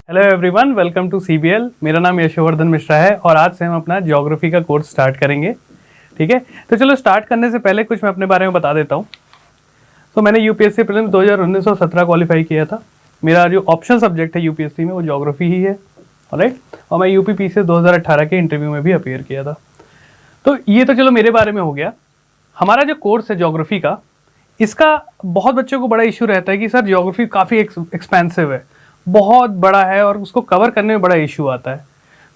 Hello everyone, welcome to CBL. मेरा नाम यशोवर्धन मिश्रा है और आज से हम अपना ज्योग्राफी का कोर्स स्टार्ट करेंगे। ठीक है, तो चलो स्टार्ट करने से पहले कुछ मैं अपने बारे में बता देता हूँ। तो मैंने यूपीएससी प्रीलिम्स 2019-17 क्वालिफाई किया था। मेरा जो ऑप्शन सब्जेक्ट है यूपीएससी में वो ज्योग्राफी ही है। ऑलराइट, और मैं यूपीपीसीएस 2018 के इंटरव्यू में भी अपीयर किया था। तो ये तो चलो मेरे बारे में हो गया। हमारा जो कोर्स है ज्योग्राफी का, इसका बहुत बच्चों को बड़ा इशू रहता है कि सर ज्योग्राफी काफ़ी एक्सपेंसिव है, बहुत बड़ा है और उसको कवर करने में बड़ा इशू आता है।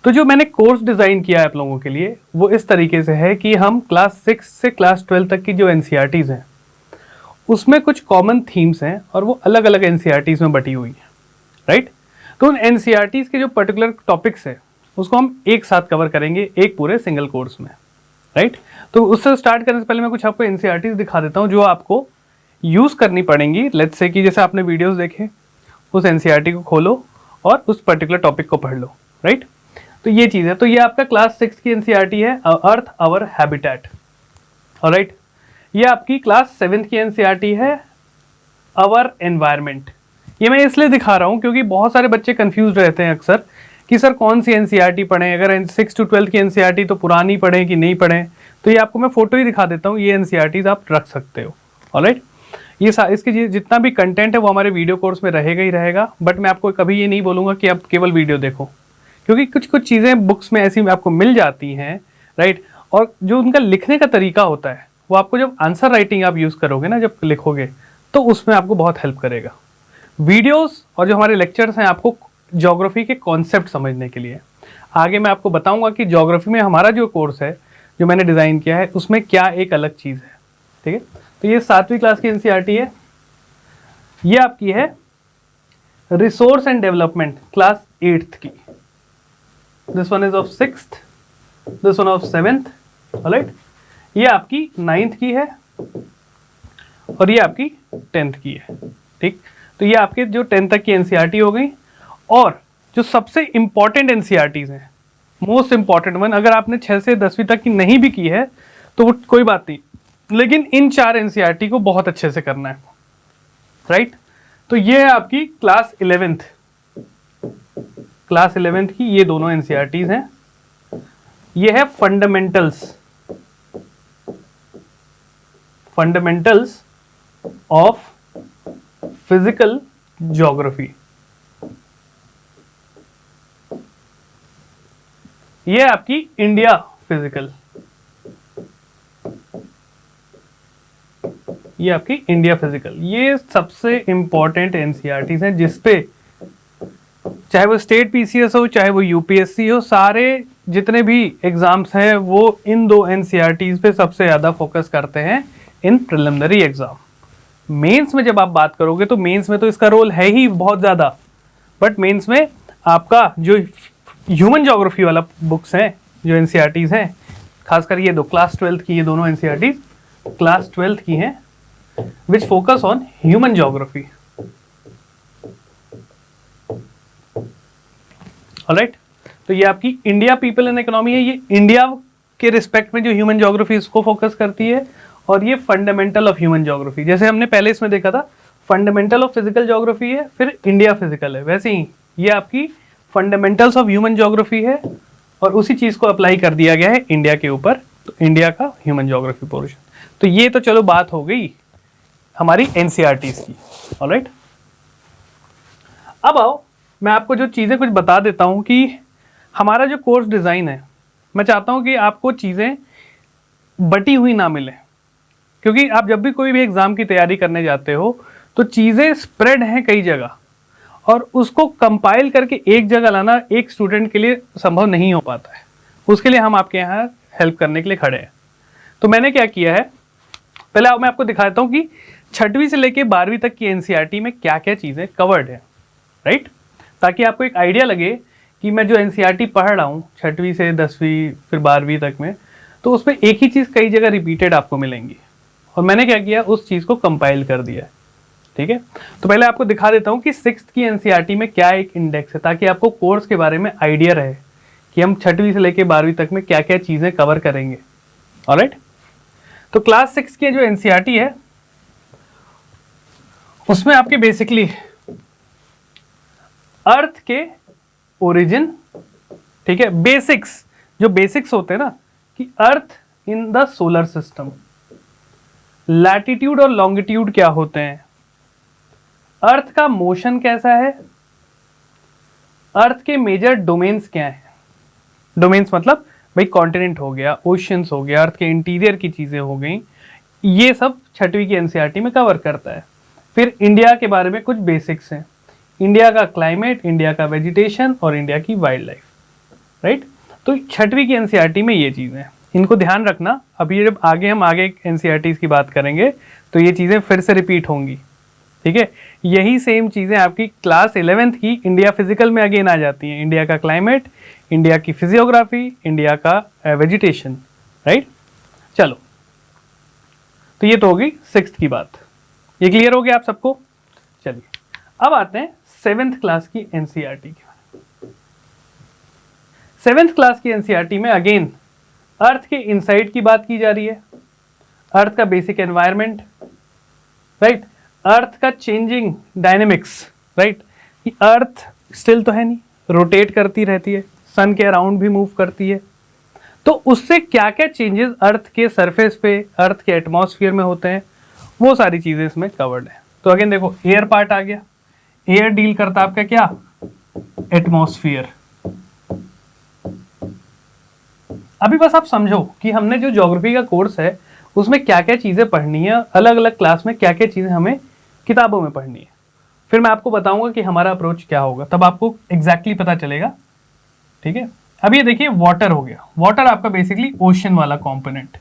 तो जो मैंने कोर्स डिज़ाइन किया है आप लोगों के लिए वो इस तरीके से है कि हम क्लास 6 से क्लास 12 तक की जो एनसीईआरटीज़ हैं उसमें कुछ कॉमन थीम्स हैं और वो अलग अलग एनसीईआरटीज़ में बटी हुई हैं। राइट, तो उन एनसीईआरटीज़ के जो पर्टिकुलर टॉपिक्स हैं उसको हम एक साथ कवर करेंगे एक पूरे सिंगल कोर्स में। राइट, तो उससे स्टार्ट करने से पहले मैं कुछ आपको एनसीईआरटीज़ दिखा देता हूँ जो आपको यूज़ करनी पड़ेंगी। लेट्स से कि जैसे आपने वीडियोज़ देखे, उस एनसीईआरटी को खोलो और उस पर्टिकुलर टॉपिक को पढ़ लो। राइट, तो ये चीज़ है। तो ये आपका क्लास 6 की एनसीईआरटी है, अर्थ आवर हैबिटेट। ऑलराइट, ये आपकी क्लास 7 की एनसीईआरटी है, आवर एनवायरनमेंट। ये मैं इसलिए दिखा रहा हूँ क्योंकि बहुत सारे बच्चे कंफ्यूज रहते हैं अक्सर कि सर कौन सी एनसीईआरटी पढ़ें, अगर 6 to 12 की एनसीईआरटी तो पुरानी पढ़ें कि नहीं पढ़ें। तो ये आपको मैं फोटो ही दिखा देता हूँ, ये एनसीईआरटीज आप रख सकते हो। ऑलराइट, ये इसके जितना भी कंटेंट है वो हमारे वीडियो कोर्स में रहेगा ही रहेगा, बट मैं आपको कभी ये नहीं बोलूँगा कि आप केवल वीडियो देखो, क्योंकि कुछ कुछ चीज़ें बुक्स में ऐसी आपको मिल जाती हैं। राइट, और जो उनका लिखने का तरीका होता है वो आपको जब आंसर राइटिंग आप यूज़ करोगे ना, जब लिखोगे तो उसमें आपको बहुत हेल्प करेगा। वीडियोस और जो हमारे लेक्चर्स हैं आपको ज्योग्राफी के कॉन्सेप्ट समझने के लिए। आगे मैं आपको बताऊंगा कि ज्योग्राफी में हमारा जो कोर्स है जो मैंने डिज़ाइन किया है उसमें क्या एक अलग चीज़ है। ठीक है, तो ये 7वीं क्लास की एनसीईआरटी है। ये आपकी है resource and development, class 8th की। This one is of 6th, this one of 7th। Alright, ये आपकी 9th की है और ये आपकी 10th की है। ठीक, तो ये आपके जो 10th तक की एनसीईआरटी हो गई। और जो सबसे इंपॉर्टेंट एनसीईआरटीज हैं, मोस्ट इंपॉर्टेंट वन, अगर आपने 6 से 10वीं तक की नहीं भी की है तो वो कोई बात नहीं, लेकिन इन 4 एनसीईआरटी को बहुत अच्छे से करना है। राइट, तो ये है आपकी क्लास 11th, क्लास 11th की ये दोनों एनसीईआरटीज हैं। ये है fundamentals, fundamentals of physical geography. ये आपकी इंडिया फिजिकल, ये आपकी इंडिया फिजिकल। ये सबसे इंपॉर्टेंट एनसीईआरटीज हैं जिसपे चाहे वो स्टेट पीसीएस हो चाहे वो यूपीएससी हो, सारे जितने भी एग्जाम्स हैं वो इन दो एनसीईआरटीज पे सबसे ज़्यादा फोकस करते हैं इन प्रिलिमिनरी एग्जाम। मेंस में जब आप बात करोगे तो मेंस में तो इसका रोल है ही बहुत ज़्यादा, बट मेंस में आपका जो ह्यूमन ज्योग्राफी वाला बुक्स हैं, जो एनसीईआरटीज हैं, खासकर ये दो क्लास 12th की, ये दोनों एनसीईआरटीज क्लास 12th की हैं, which focus on human geography. Alright, तो ये आपकी इंडिया पीपल एंड इकोनॉमी है, ये इंडिया के रिस्पेक्ट में जो ह्यूमन ज्योग्राफी इसको फोकस करती है। और ये फंडामेंटल ऑफ ह्यूमन ज्योग्राफी, जैसे हमने पहले इसमें देखा था फंडामेंटल ऑफ फिजिकल ज्योग्राफी है, फिर इंडिया फिजिकल है, वैसे ही ये आपकी फंडामेंटल्स ऑफ ह्यूमन ज्योग्राफी है और उसी चीज़ को अप्लाई कर दिया गया है इंडिया के ऊपर, तो इंडिया का ह्यूमन ज्योग्राफी पोर्शन। तो ये तो चलो बात हो गई हमारी एनसीईआरटीज की। ऑलराइट, अब आओ मैं आपको जो चीज़ें कुछ बता देता हूँ कि हमारा जो कोर्स डिज़ाइन है, मैं चाहता हूँ कि आपको चीज़ें बटी हुई ना मिले, क्योंकि आप जब भी कोई भी एग्ज़ाम की तैयारी करने जाते हो तो चीज़ें स्प्रेड हैं कई जगह और उसको कंपाइल करके एक जगह लाना एक स्टूडेंट के लिए संभव नहीं हो पाता है। उसके लिए हम आपके यहाँ हेल्प करने के लिए खड़े हैं। तो मैंने क्या किया है, पहले मैं आपको दिखा देता हूँ कि 6वीं से लेके 12वीं तक की एनसीईआरटी में क्या क्या चीज़ें कवर्ड है। राइट, ताकि आपको एक आइडिया लगे कि मैं जो एनसीईआरटी पढ़ रहा हूँ 6वीं से 10वीं फिर 12वीं तक में, तो उसमें एक ही चीज़ कई जगह रिपीटेड आपको मिलेंगी और मैंने क्या किया, उस चीज़ को कंपाइल कर दिया। ठीक है, तो पहले आपको दिखा देता हूँ कि 6th की एनसीईआरटी में क्या एक इंडेक्स है, ताकि आपको कोर्स के बारे में आइडिया रहे कि हम 6वीं से लेके 12वीं तक में क्या क्या चीज़ें कवर करेंगे। ऑलराइट, तो क्लास 6 की जो एनसीईआरटी है उसमें आपके बेसिकली अर्थ के ओरिजिन, ठीक है, बेसिक्स, जो बेसिक्स होते हैं ना कि earth in the solar system, latitude और लॉन्गिट्यूड क्या होते हैं, अर्थ का मोशन कैसा है, अर्थ के मेजर डोमेन्स क्या हैं, डोमेन्स मतलब भाई कॉन्टिनेंट हो गया, ओशियंस हो गया, अर्थ के इंटीरियर की चीजें हो गई, ये सब छठवीं की एनसीईआरटी में कवर करता है। फिर इंडिया के बारे में कुछ बेसिक्स हैं, इंडिया का क्लाइमेट, इंडिया का वेजिटेशन और इंडिया की वाइल्ड लाइफ, राइट। तो छठवीं की एनसीईआरटी में ये चीज़ें हैं, इनको ध्यान रखना। अभी जब हम आगे एनसीईआरटी की बात करेंगे तो ये चीज़ें फिर से रिपीट होंगी, ठीक है। यही सेम चीज़ें आपकी क्लास 11th की इंडिया फिजिकल में अगेन आ जाती हैं, इंडिया का क्लाइमेट, इंडिया की फिजियोग्राफी, इंडिया का वेजिटेशन, राइट। चलो, तो ये तो होगी 6th की बात, ये क्लियर हो गया आप सबको। चलिए अब आते हैं 7th क्लास की एनसीईआरटी की। 7th क्लास की एनसीईआरटी में अगेन अर्थ के इनसाइड की बात की जा रही है, अर्थ का बेसिक एनवायरनमेंट, राइट, अर्थ का चेंजिंग डायनेमिक्स, राइट। अर्थ स्टिल तो है नहीं, रोटेट करती रहती है, सन के अराउंड भी मूव करती है, तो उससे क्या क्या चेंजेस अर्थ के सरफेस पे, अर्थ के एटमॉस्फेयर में होते हैं, वो सारी चीजें इसमें कवर्ड है। तो अगेन देखो, एयर पार्ट आ गया, एयर डील करता है आपका क्या, एटमॉस्फेयर। अभी बस आप समझो कि हमने जो ज्योग्राफी का कोर्स है उसमें क्या क्या चीजें पढ़नी है, अलग अलग क्लास में क्या क्या चीजें हमें किताबों में पढ़नी है, फिर मैं आपको बताऊंगा कि हमारा अप्रोच क्या होगा, तब आपको एग्जैक्टली पता चलेगा, ठीक है। अब ये देखिए, वाटर हो गया, वाटर आपका बेसिकली ओशन वाला component,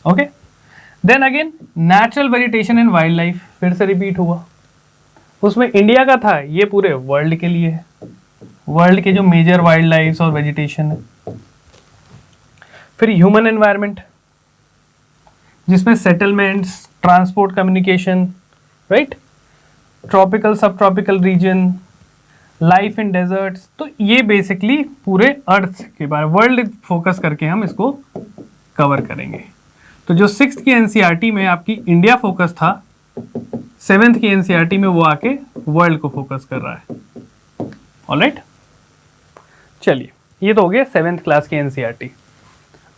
okay. Then again natural vegetation and wildlife, फिर से रिपीट हुआ, उसमें इंडिया का था, ये पूरे वर्ल्ड के लिए है, वर्ल्ड के जो मेजर वाइल्ड लाइफ और वेजिटेशन है। फिर ह्यूमन एनवायरनमेंट, जिसमें settlements, transport, communication, right, tropical sub tropical region, life in deserts, तो ये बेसिकली पूरे अर्थ के बारे, वर्ल्ड फोकस करके हम इसको कवर करेंगे। तो जो 6th की एनसीईआरटी में आपकी इंडिया फोकस था, 7th की एनसीईआरटी में वो आके वर्ल्ड को फोकस कर रहा है, ऑलराइट। चलिए, ये तो हो गया 7th क्लास की एनसीईआरटी।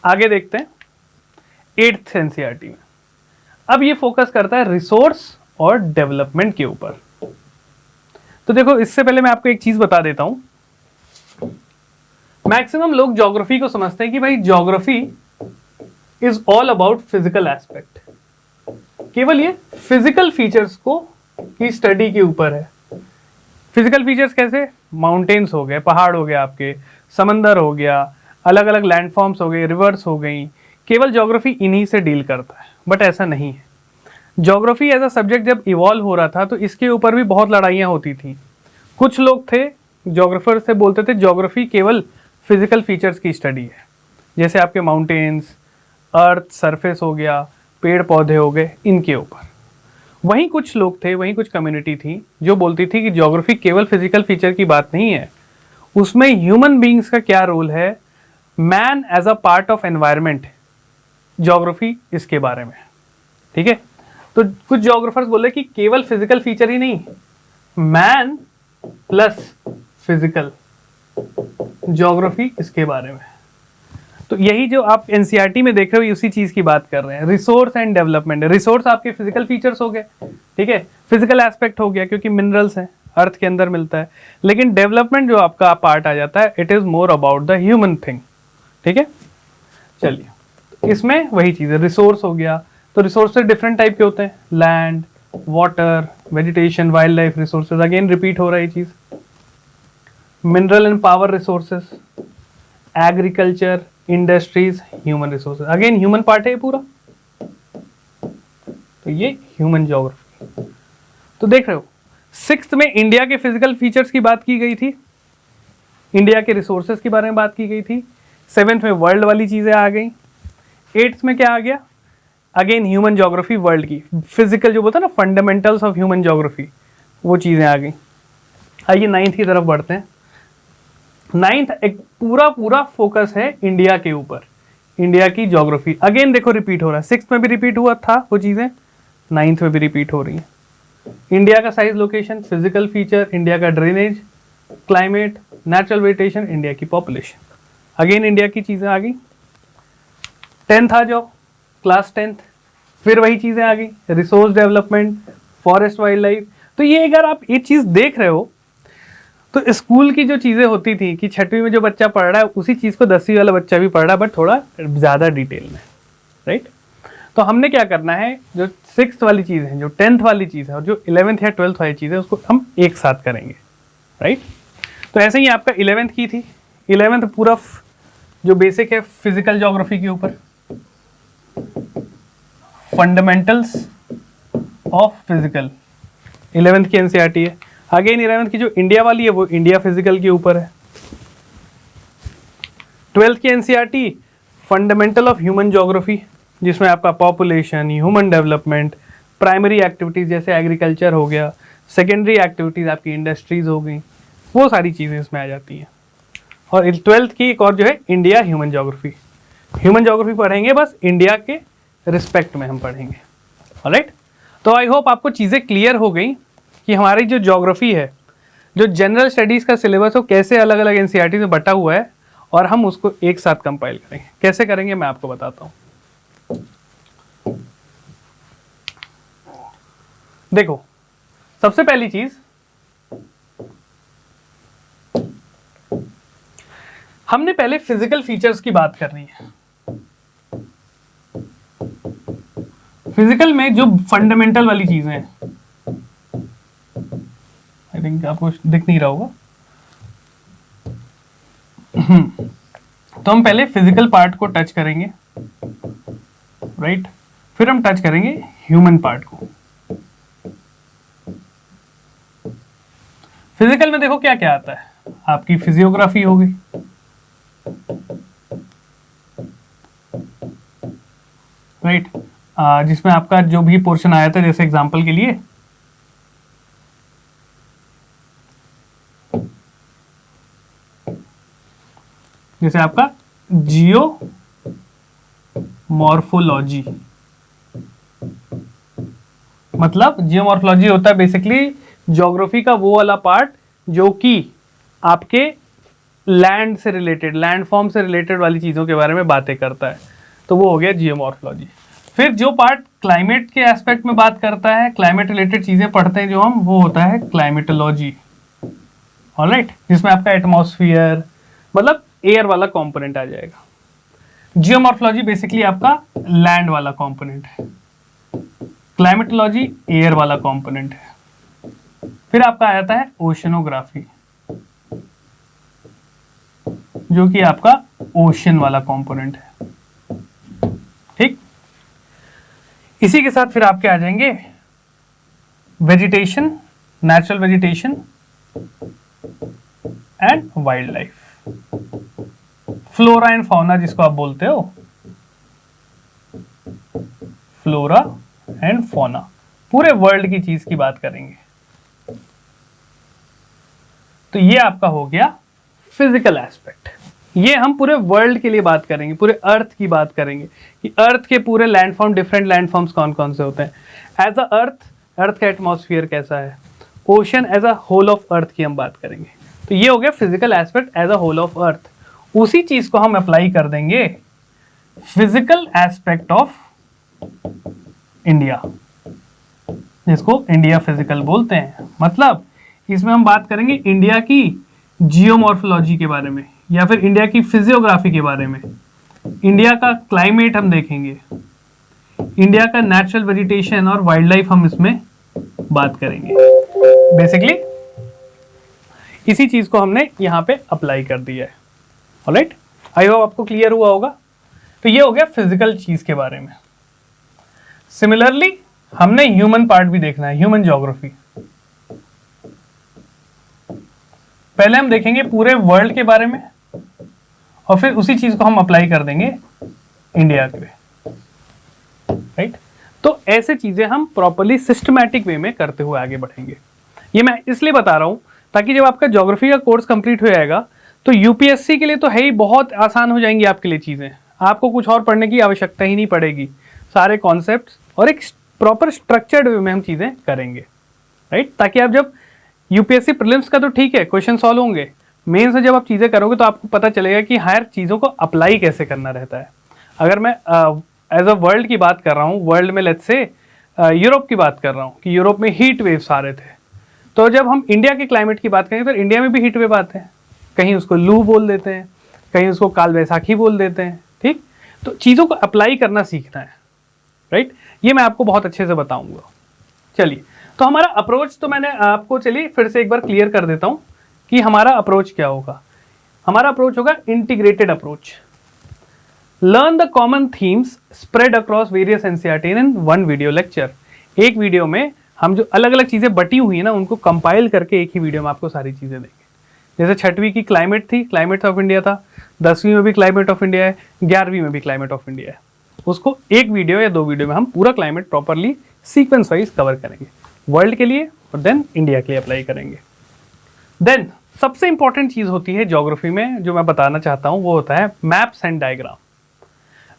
आगे देखते हैं 8th एनसीईआरटी में। अब ये फोकस करता है रिसोर्स और डेवलपमेंट के ऊपर। तो देखो, इससे पहले मैं आपको एक चीज बता देता हूं, मैक्सिमम लोग ज्योग्राफी को समझते हैं कि भाई geography is all about physical aspect, केवल ये फिजिकल फीचर्स को की स्टडी के ऊपर है। फिजिकल फीचर्स कैसे, माउंटेन्स हो गए, पहाड़ हो गए, आपके समंदर हो गया, अलग अलग लैंडफॉर्म्स हो गए, रिवर्स हो गई, केवल ज्योग्राफी इन्हीं से डील करता है। बट ऐसा नहीं है, ज्योग्राफी एज अ सब्जेक्ट जब इवॉल्व हो रहा था तो इसके ऊपर भी बहुत लड़ाइयाँ होती थी। कुछ लोग थे ज्योग्राफर से बोलते थे ज्योग्राफी केवल फिजिकल फीचर्स की स्टडी है, जैसे आपके माउंटेन्स, अर्थ सरफेस हो गया, पेड़ पौधे हो गए, इनके ऊपर। वहीं कुछ लोग थे, वहीं कुछ कम्युनिटी थी जो बोलती थी कि ज्योग्राफी केवल फिजिकल फीचर की बात नहीं है, उसमें ह्यूमन बीइंग्स का क्या रोल है, man as a part of environment, geography इसके बारे में, ठीक है। तो कुछ ज्योग्राफर्स बोले कि केवल फिजिकल फीचर ही नहीं, मैन प्लस फिजिकल, ज्योग्राफी इसके बारे में। तो यही जो आप एनसीईआरटी में देख रहे हो उसी चीज की बात कर रहे हैं, रिसोर्स एंड डेवलपमेंट। रिसोर्स आपके फिजिकल फीचर्स हो गए, ठीक है, फिजिकल एस्पेक्ट हो गया क्योंकि मिनरल्स हैं, अर्थ के अंदर मिलता है, लेकिन डेवलपमेंट जो आपका पार्ट आ जाता है, it is more about the human thing, ठीक है। चलिए, इसमें वही चीज है, रिसोर्स हो गया, तो रिसोर्सेज डिफरेंट टाइप के होते हैं, land, water, vegetation, wild life resources, again repeat हो रहा है ये चीज, mineral and power resources, agriculture, industries, human resources, again human part है ये पूरा, तो ये ह्यूमन ज्योग्राफी। तो देख रहे हो, 6th में इंडिया के फिजिकल फीचर्स की बात की गई थी, इंडिया के रिसोर्सेज के बारे में बात की गई थी, 7th में वर्ल्ड वाली चीजें आ गई, 8th में क्या आ गया, अगेन ह्यूमन ज्योग्राफी, वर्ल्ड की फिजिकल जो बोलता है ना, फंडामेंटल्स ऑफ ह्यूमन ज्योग्राफी, वो चीजें आ गई। आइए 9th की तरफ बढ़ते हैं। 9th एक पूरा फोकस है इंडिया के ऊपर, इंडिया की ज्योग्राफी। अगेन देखो रिपीट हो रहा है, 6th में भी रिपीट हुआ था वो चीजें, 9th में भी रिपीट हो रही है। इंडिया का size, location, physical feature, India का drainage, climate, natural vegetation, India की पॉपुलेशन। अगेन इंडिया की चीज़ें आ गई। 10th आ जाओ, क्लास 10th, फिर वही चीज़ें आ गई, resource development, forest wild life. तो ये अगर आप ये चीज़ देख रहे हो तो स्कूल की जो चीज़ें होती थी कि 6वीं में जो बच्चा पढ़ रहा है उसी चीज़ को 10वीं वाला बच्चा भी पढ़ रहा है, बट थोड़ा ज़्यादा डिटेल में, राइट। तो हमने क्या करना है, जो 6th वाली चीज़ है, जो 10th वाली चीज़ है और जो 11th या 12th वाली चीज़ है उसको हम एक साथ करेंगे, राइट। तो ऐसे ही आपका 11th की थी। 11th पूरा जो बेसिक है फिजिकल ज्योग्राफी के ऊपर, फंडामेंटल्स ऑफ फिजिकल, 11th की एनसीईआरटी है। अगेन 11th की जो इंडिया वाली है वो इंडिया फिजिकल के ऊपर है। 12th की NCERT fundamental of human geography, जिसमें आपका population, human development, primary activities जैसे एग्रीकल्चर हो गया, सेकेंडरी एक्टिविटीज़ आपकी इंडस्ट्रीज़ हो गई, वो सारी चीज़ें इसमें आ जाती हैं। और 12th की एक और जो है India human geography. Human geography पढ़ेंगे बस इंडिया के रिस्पेक्ट में हम पढ़ेंगे, ऑलराइट। तो आई होप आपको चीज़ें क्लियर हो गई कि हमारी जो ज्योग्राफी है, जो जनरल स्टडीज़ का सिलेबस हो कैसे अलग अलग एनसीईआरटी में बटा हुआ है और हम उसको एक साथ कंपाइल करेंगे। कैसे करेंगे मैं आपको बताता हूँ। देखो, सबसे पहली चीज, हमने पहले फिजिकल फीचर्स की बात करनी है। फिजिकल में जो फंडामेंटल वाली चीजें हैं, आई थिंक आपको दिख नहीं रहा होगा। तो हम पहले फिजिकल पार्ट को टच करेंगे, राइट। फिर हम टच करेंगे ह्यूमन पार्ट को। फिजिकल में देखो क्या क्या आता है, आपकी फिजियोग्राफी हो गई, राइट, जिसमें आपका जो भी पोर्शन आया था, जैसे एग्जांपल के लिए जैसे आपका जियो मॉर्फोलॉजी, मतलब जियोमॉर्फोलॉजी होता है बेसिकली ज्योग्राफी का वो वाला पार्ट जो कि आपके लैंड से रिलेटेड, लैंडफॉर्म से रिलेटेड वाली चीज़ों के बारे में बातें करता है, तो वो हो गया जियोमॉर्फोलॉजी। फिर जो पार्ट क्लाइमेट के एस्पेक्ट में बात करता है, क्लाइमेट रिलेटेड चीज़ें पढ़ते हैं जो हम, वो होता है क्लाइमेटोलॉजी, ऑलराइट, जिसमें आपका एटमॉस्फेयर मतलब एयर वाला कंपोनेंट आ जाएगा। जियोमॉर्फोलॉजी बेसिकली आपका लैंड वाला कंपोनेंट है, क्लाइमेटोलॉजी एयर वाला कंपोनेंट है। फिर आपका आ जाता है ओशनोग्राफी, जो कि आपका ओशन वाला कंपोनेंट है, ठीक। इसी के साथ फिर आपके आ जाएंगे vegetation, natural vegetation and wild life, flora and fauna जिसको आप बोलते हो, फ्लोरा एंड फौना, पूरे वर्ल्ड की चीज की बात करेंगे। तो ये आपका हो गया फिजिकल एस्पेक्ट। ये हम पूरे वर्ल्ड के लिए बात करेंगे, पूरे अर्थ की बात करेंगे कि अर्थ के पूरे लैंडफॉर्म, डिफरेंट लैंडफॉर्म्स कौन कौन से होते हैं। एज अ अर्थ का एटमॉस्फेयर कैसा है, ocean as a whole of earth की हम बात करेंगे। तो ये हो गया physical aspect as a whole of earth. उसी चीज को हम अप्लाई कर देंगे फिजिकल एस्पेक्ट ऑफ इंडिया, जिसको इंडिया फिजिकल बोलते हैं। मतलब इसमें हम बात करेंगे इंडिया की जियोमॉर्फोलॉजी के बारे में, या फिर इंडिया की फिजियोग्राफी के बारे में, इंडिया का क्लाइमेट हम देखेंगे, इंडिया का नेचुरल वेजिटेशन और वाइल्ड लाइफ हम इसमें बात करेंगे। बेसिकली इसी चीज को हमने यहाँ पे अप्लाई कर दिया है, ऑलराइट। आई होप आपको क्लियर हुआ होगा। तो ये हो गया फिजिकल चीज के बारे में। सिमिलरली हमने ह्यूमन पार्ट भी देखना है, ह्यूमन ज्योग्राफी। पहले हम देखेंगे पूरे वर्ल्ड के बारे में और फिर उसी चीज को हम अप्लाई कर देंगे इंडिया के, राइट। तो ऐसे चीजें हम प्रॉपर्ली सिस्टमैटिक वे में करते हुए आगे बढ़ेंगे। ये मैं इसलिए बता रहा हूं ताकि जब आपका ज्योग्राफी का कोर्स कंप्लीट हो जाएगा तो यूपीएससी के लिए तो है ही, बहुत आसान हो जाएंगी आपके लिए चीजें। आपको कुछ और पढ़ने की आवश्यकता ही नहीं पड़ेगी, सारे कॉन्सेप्ट्स और एक प्रॉपर स्ट्रक्चर्ड वे में हम चीजें करेंगे, राइट। ताकि आप जब यूपीएससी प्रीलिम्स का तो ठीक है, क्वेश्चन सॉल्व होंगे, मेंस में जब आप चीज़ें करोगे तो आपको पता चलेगा कि हर चीज़ों को अप्लाई कैसे करना रहता है। अगर मैं एज अ वर्ल्ड की बात कर रहा हूँ, वर्ल्ड में लेट्स से यूरोप की बात कर रहा हूँ कि यूरोप में हीट वेव्स आ रहे थे, तो जब हम इंडिया के क्लाइमेट की बात करेंगे तो इंडिया में भी हीट वेव आते हैं, कहीं उसको लू बोल देते हैं, कहीं उसको काल बैसाखी बोल देते हैं, ठीक। तो चीज़ों को अप्लाई करना सीखना है, राइट। ये मैं आपको बहुत अच्छे से बताऊंगा। चलिए, तो हमारा अप्रोच तो मैंने आपको, चलिए फिर से एक बार क्लियर कर देता हूँ कि हमारा अप्रोच क्या होगा। हमारा अप्रोच होगा integrated approach. Learn the common themes spread across various NCERT in one video lecture. एक वीडियो में हम जो अलग अलग चीज़ें बटी हुई है ना, उनको कंपाइल करके एक ही वीडियो में आपको सारी चीज़ें देंगे। जैसे 6वीं की क्लाइमेट थी, क्लाइमेट ऑफ इंडिया था, 10वीं में भी क्लाइमेट ऑफ इंडिया है, 11वीं में भी क्लाइमेट ऑफ इंडिया है। उसको एक वीडियो या 2 वीडियो में हम पूरा climate properly sequence wise cover करेंगे वर्ल्ड के लिए, और देन इंडिया के लिए अप्लाई करेंगे। देन सबसे इंपॉर्टेंट चीज़ होती है ज्योग्राफी में, जो मैं बताना चाहता हूँ, वो होता है मैप्स एंड डायग्राम।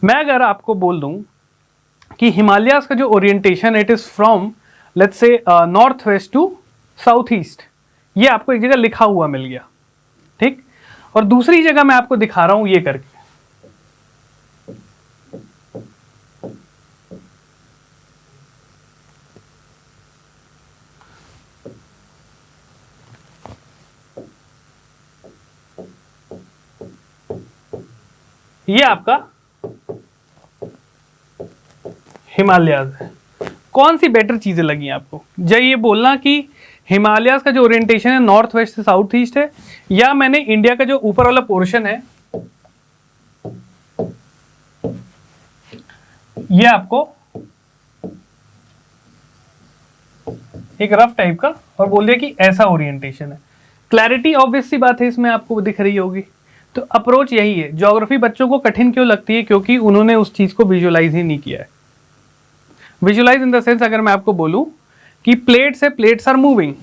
मैं अगर आपको बोल दूं कि हिमालयाज का जो orientation it is from let's से north west to south east, ये आपको एक जगह लिखा हुआ मिल गया, ठीक। और दूसरी जगह मैं आपको दिखा रहा हूं ये करके, ये आपका हिमालयाज है। कौन सी बेटर चीजें लगी आपको, जब ये बोलना कि हिमालयाज का जो ओरिएंटेशन है नॉर्थ वेस्ट से साउथ ईस्ट है, या मैंने इंडिया का जो ऊपर वाला पोर्शन है ये आपको एक रफ टाइप का और बोल दिया कि ऐसा ओरिएंटेशन है। क्लैरिटी ऑब्वियस सी बात है इसमें आपको दिख रही होगी। तो अप्रोच यही है। ज्योग्राफी बच्चों को कठिन क्यों लगती है, क्योंकि उन्होंने उस चीज को विजुअलाइज ही नहीं किया है। विजुअलाइज इन द सेंस, अगर मैं आपको बोलूं कि प्लेट से प्लेट्स आर मूविंग,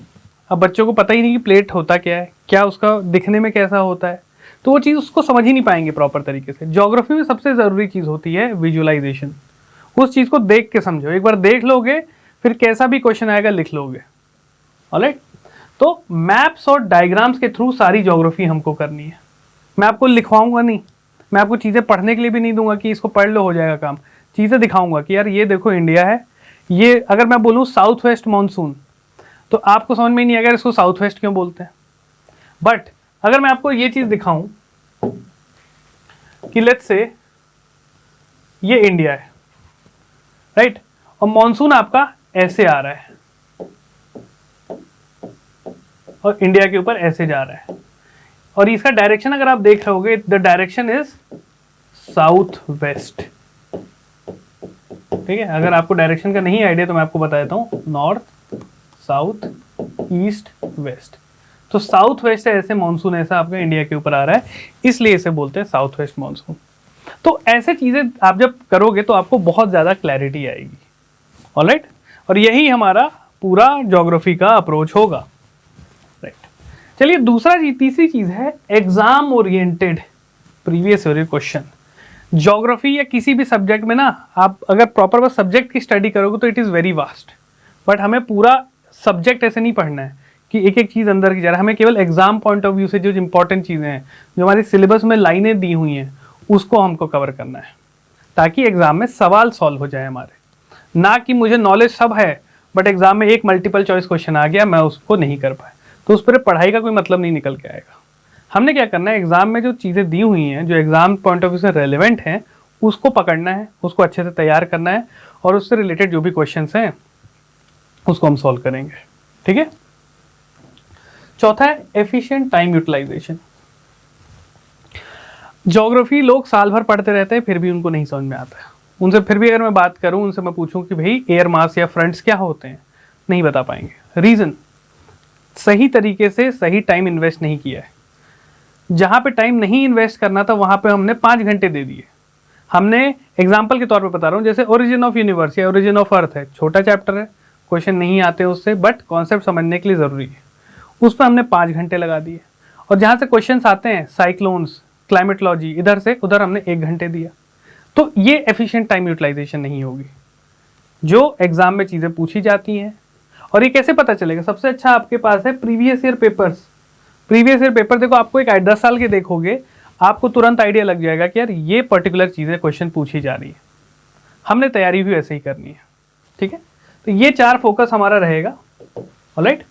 अब बच्चों को पता ही नहीं कि प्लेट होता क्या है, क्या उसका दिखने में कैसा होता है, तो वो चीज़ उसको समझ ही नहीं पाएंगे प्रॉपर तरीके से। ज्योग्राफी में सबसे ज़रूरी चीज़ होती है विजुअलाइजेशन। उस चीज़ को देख के समझो, एक बार देख लोगे फिर कैसा भी क्वेश्चन आएगा लिख लोगे। ऑलराइट, तो मैप्स और डायग्राम्स के थ्रू सारी ज्योग्राफी हमको करनी है। मैं आपको लिखवाऊंगा नहीं, मैं आपको चीज़ें पढ़ने के लिए भी नहीं दूंगा कि इसको पढ़ लो हो जाएगा काम। चीज़ें दिखाऊंगा कि यार ये देखो इंडिया है, ये अगर मैं बोलूँ साउथ वेस्ट मानसून, तो आपको समझ में ही नहीं आएगा इसको साउथ वेस्ट क्यों बोलते हैं। बट अगर मैं आपको ये चीज़ दिखाऊं कि लेट्स से ये इंडिया है, राइट, और मानसून आपका ऐसे आ रहा है और इंडिया के ऊपर ऐसे जा रहा है, और इसका डायरेक्शन अगर आप देख रहे होगे, the direction is south west. ठीक है, अगर आपको डायरेक्शन का नहीं आइडिया तो मैं आपको बता देता हूँ, नॉर्थ साउथ ईस्ट वेस्ट। तो साउथ वेस्ट से ऐसे मानसून ऐसा आपका इंडिया के ऊपर आ रहा है, इसलिए इसे बोलते हैं साउथ वेस्ट मानसून। तो ऐसे चीजें आप जब करोगे तो आपको बहुत ज्यादा क्लैरिटी आएगी। ऑलराइट, और यही हमारा पूरा ज्योग्राफी का अप्रोच होगा। राइट, चलिए तीसरी चीज है exam oriented previous year question. Geography या किसी भी सब्जेक्ट में ना, आप अगर प्रॉपर बस सब्जेक्ट की स्टडी करोगे तो it is very vast, but हमें पूरा सब्जेक्ट ऐसे नहीं पढ़ना है कि एक एक चीज़ अंदर की जा रहा है। हमें केवल एग्जाम पॉइंट ऑफ व्यू से जो इंपॉर्टेंट चीज़ें हैं, जो हमारी सिलेबस में लाइनें दी हुई हैं, उसको हमको कवर करना है, ताकि एग्जाम में सवाल सॉल्व हो जाए हमारे। ना कि मुझे नॉलेज सब है बट एग्जाम में एक मल्टीपल चॉइस क्वेश्चन आ गया, मैं उसको नहीं कर पाया, तो उस पर पढ़ाई का कोई मतलब नहीं निकल के आएगा। हमने क्या करना है, एग्जाम में जो चीज़ें दी हुई हैं, जो एग्जाम पॉइंट ऑफ व्यू से रेलिवेंट हैं, उसको पकड़ना है, उसको अच्छे से तैयार करना है, और उससे रिलेटेड जो भी क्वेश्चंस हैं उसको हम सॉल्व करेंगे। ठीक है। चौथा है एफिशिएंट टाइम यूटिलाइजेशन। ज्योग्राफी लोग साल भर पढ़ते रहते हैं, फिर भी उनको नहीं समझ में आता है। उनसे फिर भी अगर मैं बात करूं, उनसे मैं पूछूं कि भाई एयर मास या फ्रंट्स क्या होते हैं, नहीं बता पाएंगे। रीजन, सही तरीके से सही टाइम इन्वेस्ट नहीं किया है। जहां पे टाइम नहीं इन्वेस्ट करना था वहां पे हमने 5 घंटे दे दिए। हमने एग्जाम्पल के तौर पे बता रहा हूँ, जैसे ओरिजिन ऑफ यूनिवर्स या ओरिजिन ऑफ अर्थ है, छोटा चैप्टर है, क्वेश्चन नहीं आते उससे, बट कॉन्सेप्ट समझने के लिए ज़रूरी है, उस पर हमने 5 घंटे लगा दिए। और जहाँ से क्वेश्चंस आते हैं, साइक्लोन्स, क्लाइमेटोलॉजी, इधर से उधर हमने 1 घंटे दिया। तो ये एफिशिएंट टाइम यूटिलाइजेशन नहीं होगी। जो एग्जाम में चीज़ें पूछी जाती हैं और ये कैसे पता चलेगा? सबसे अच्छा आपके पास है previous year papers. Previous year paper देखो, आपको एक 10 साल के देखोगे, आपको तुरंत आइडिया लग जाएगा कि यार ये पर्टिकुलर चीज़ें क्वेश्चन पूछी जा रही है, हमने तैयारी भी वैसे ही करनी है। ठीक है, तो ये 4 फोकस हमारा रहेगा। ऑलराइट,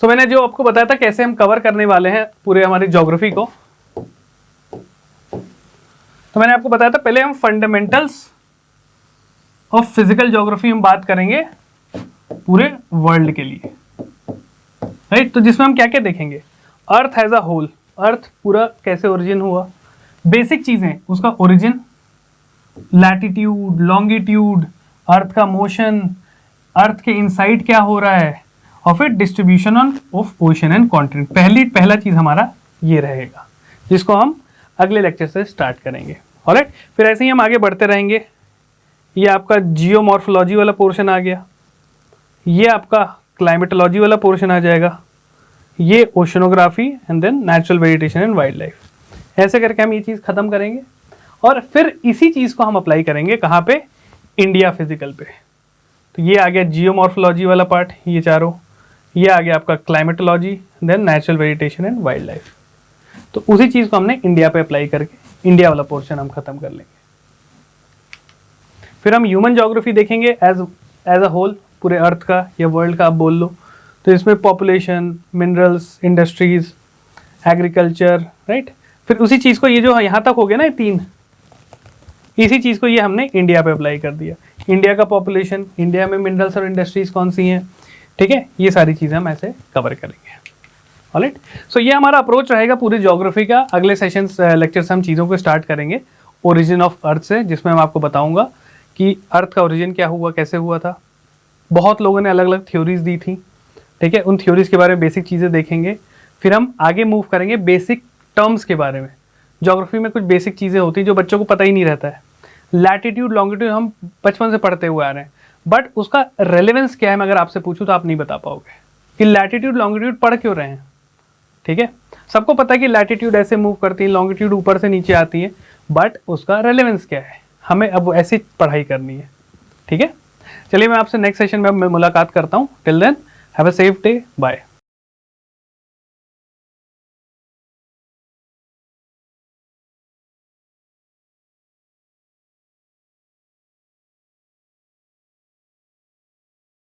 सो मैंने जो आपको बताया था कैसे हम कवर करने वाले हैं पूरे हमारी ज्योग्राफी को, तो मैंने आपको बताया था पहले हम फंडामेंटल्स ऑफ फिजिकल ज्योग्राफी हम बात करेंगे पूरे वर्ल्ड के लिए। राइट, तो जिसमें हम क्या क्या देखेंगे? अर्थ एज अ होल, अर्थ पूरा कैसे ओरिजिन हुआ, बेसिक चीजें, उसका ओरिजिन, लैटिट्यूड, लॉन्गिट्यूड, अर्थ का मोशन, अर्थ के इनसाइड क्या हो रहा है, और फिर distribution of ocean and continent. पहला चीज हमारा ये रहेगा, जिसको हम अगले लेक्चर से स्टार्ट करेंगे। ऑलराइट, फिर ऐसे ही हम आगे बढ़ते रहेंगे। ये आपका जियोमॉर्फोलॉजी वाला पोर्शन आ गया, ये आपका क्लाइमेटोलॉजी वाला पोर्शन आ जाएगा, ये oceanography and then natural vegetation and wildlife. ऐसे करके हम ये चीज़ खत्म करेंगे और फिर इसी चीज़ को हम अप्लाई करेंगे कहाँ पे? इंडिया फिजिकल पे। तो ये आ गया जियोमॉर्फोलॉजी वाला पार्ट, ये चारों, ये आ गया आपका climatology, then natural vegetation and wildlife. तो उसी चीज़ को हमने इंडिया पे अप्लाई करके इंडिया वाला पोर्शन हम खत्म कर लेंगे। फिर हम ह्यूमन ज्योग्राफी देखेंगे एज अ होल, पूरे अर्थ का या वर्ल्ड का आप बोल लो। तो इसमें population, minerals, industries, agriculture, right. फिर उसी चीज़ को, ये जो यहाँ तक हो गया ना 3, इसी चीज़ को ये हमने इंडिया पे अप्लाई कर दिया। इंडिया का पॉपुलेशन, इंडिया में मिनरल्स और इंडस्ट्रीज कौन सी हैं, ठीक है, ये सारी चीज़ें हम ऐसे कवर करेंगे। ऑलराइट, सो ये हमारा अप्रोच रहेगा पूरी ज्योग्राफी का। अगले सेशन लेक्चर से हम चीज़ों को स्टार्ट करेंगे ओरिजिन ऑफ अर्थ से, जिसमें मैं आपको बताऊंगा कि अर्थ का ओरिजिन क्या हुआ, कैसे हुआ था। बहुत लोगों ने अलग अलग थ्योरीज दी थी, ठीक है, उन थ्योरीज के बारे में बेसिक चीज़ें देखेंगे। फिर हम आगे मूव करेंगे बेसिक टर्म्स के बारे में। ज्योग्राफी में कुछ बेसिक चीज़ें होती हैं जो बच्चों को पता ही नहीं रहता है। लैटिट्यूड, लॉन्गिट्यूड हम बचपन से पढ़ते हुए आ रहे हैं, बट उसका रेलेवेंस क्या है मैं अगर आपसे पूछूं तो आप नहीं बता पाओगे कि लैटिट्यूड लॉन्गिट्यूड पढ़ क्यों रहे हैं। ठीक है, सबको पता है कि लैटिट्यूड ऐसे मूव करती है, लॉन्गिट्यूड ऊपर से नीचे आती है, बट उसका रेलेवेंस क्या है, हमें अब ऐसी पढ़ाई करनी है। ठीक है, चलिए मैं आपसे नेक्स्ट सेशन में मुलाकात करता हूँ। Till then have a safe day, bye.